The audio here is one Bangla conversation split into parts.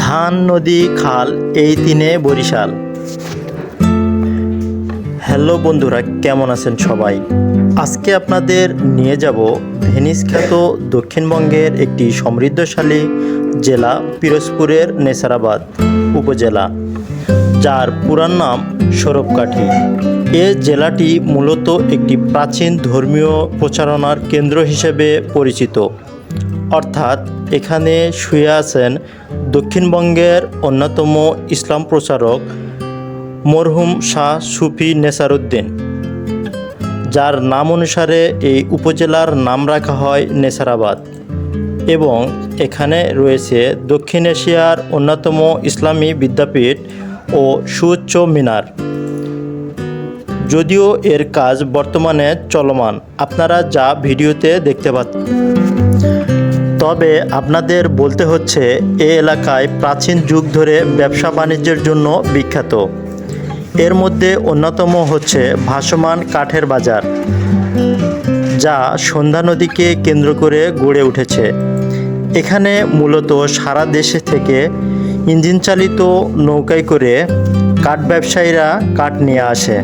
ধান, নদী, খাল এই তিনে বরিশাল। হ্যালো বন্ধুরা, কেমন আছেন সবাই? আজকে আপনাদের নিয়ে যাব ভেনিস খ্যাত দক্ষিণবঙ্গের একটি সমৃদ্ধশালী জেলা পিরোজপুরের নেসারাবাদ উপজেলা, যার পুরান নাম সৌরভকাঠি। এ জেলাটি মূলত একটি প্রাচীন ধর্মীয় প্রচারণার কেন্দ্র হিসেবে পরিচিত। অর্থাৎ এখানে শুয়ে আছেন দক্ষিণবঙ্গের অন্যতম ইসলাম প্রচারক মরহুম শাহ সুফি নেসারউদ্দিন, যার নাম অনুসারে এই উপজেলার নাম রাখা হয় নেসারাবাদ। এবং এখানে রয়েছে দক্ষিণ এশিয়ার অন্যতম ইসলামী বিদ্যাপীঠ ও সুউচ্চ মিনার। যদিও এর কাজ বর্তমানে চলমান, আপনারা যা ভিডিওতে দেখতে পাচ্ছেন। তবে আপনাদের বলতে হচ্ছে এ এলাকায় প্রাচীন যুগ ধরে ব্যবসা বাণিজ্যের জন্য বিখ্যাত। এর মধ্যে অন্যতম হচ্ছে ভাসমান কাঠের বাজার, যা সন্ধ্যা নদীকে কেন্দ্র করে গড়ে উঠেছে। এখানে মূলত সারা দেশে থেকে ইঞ্জিন চালিত নৌকায় করে কাঠ ব্যবসায়ীরা কাঠ নিয়ে আসে,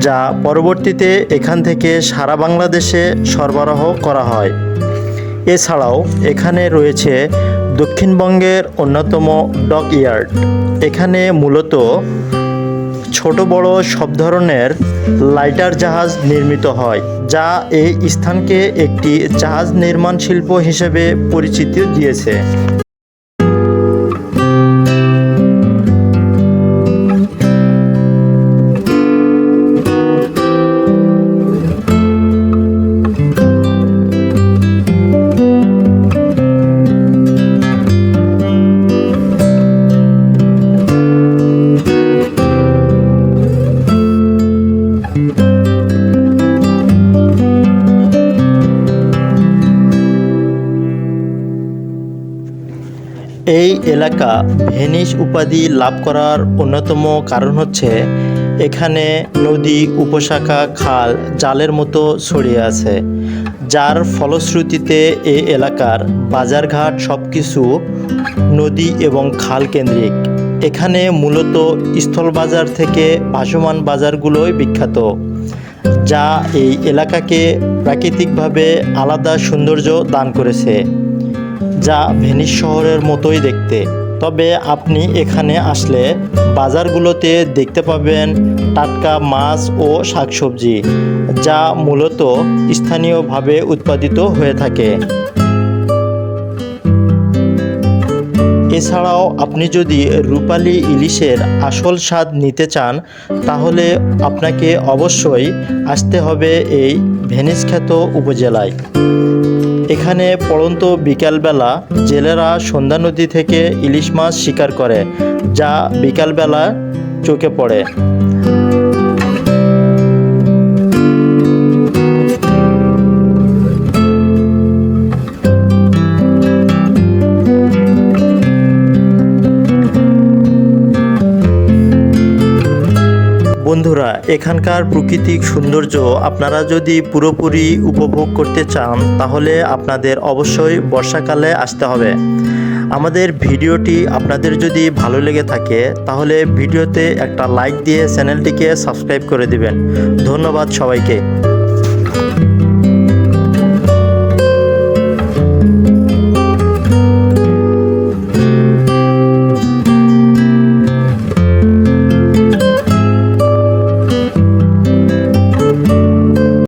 যা পরবর্তীতে এখান থেকে সারা বাংলাদেশে সরবরাহ করা হয়। এছাড়াও এখানে রয়েছে দক্ষিণবঙ্গের অন্যতম ডক ইয়ার্ড। এখানে মূলত ছোট বড় সব ধরনের লাইটার জাহাজ নির্মিত হয়, যা এই স্থানকে একটি জাহাজ নির্মাণ শিল্প হিসেবে পরিচিতি দিয়েছে। এই এলাকা ভেনিস উপাধি লাভ করার অন্যতম কারণ হচ্ছে এখানে নদী, উপশাখা, খাল জালের মতো ছড়িয়ে আছে, যার ফলশ্রুতিতে এই এলাকার বাজারঘাট সব কিছু নদী এবং খাল কেন্দ্রিক। এখানে মূলত স্থল বাজার থেকে ভাসমান বাজারগুলোই বিখ্যাত, যা এই এলাকাকে প্রাকৃতিকভাবে আলাদা সৌন্দর্য দান করেছে, যা ভেনিস শহরের মতোই দেখতে। তবে আপনি এখানে আসলে বাজারগুলোতে দেখতে পাবেন টাটকা মাছ ও শাকসবজি, যা মূলত স্থানীয়ভাবে উৎপাদিত হয়ে থাকে। এছাড়াও আপনি যদি রূপালী ইলিশের আসল স্বাদ নিতে চান, তাহলে আপনাকে অবশ্যই আসতে হবে এই ভেনিস খ্যাত উপজেলায়। এখানে পড়ন্ত বিকালবেলা জেলেরা সন্ধ্যা নদী থেকে ইলিশ মাছ শিকার করে, যা বিকালবেলা চোখে পড়ে। বন্ধুরা, এখানকার প্রাকৃতিক সৌন্দর্য আপনারা যদি পুরোপুরি উপভোগ করতে চান, তাহলে আপনাদের অবশ্যই বর্ষাকালে আসতে হবে। আমাদের ভিডিওটি আপনাদের যদি ভালো লেগে থাকে, তাহলে ভিডিওতে একটা লাইক দিয়ে চ্যানেলটিকে সাবস্ক্রাইব করে দিবেন। ধন্যবাদ সবাইকে।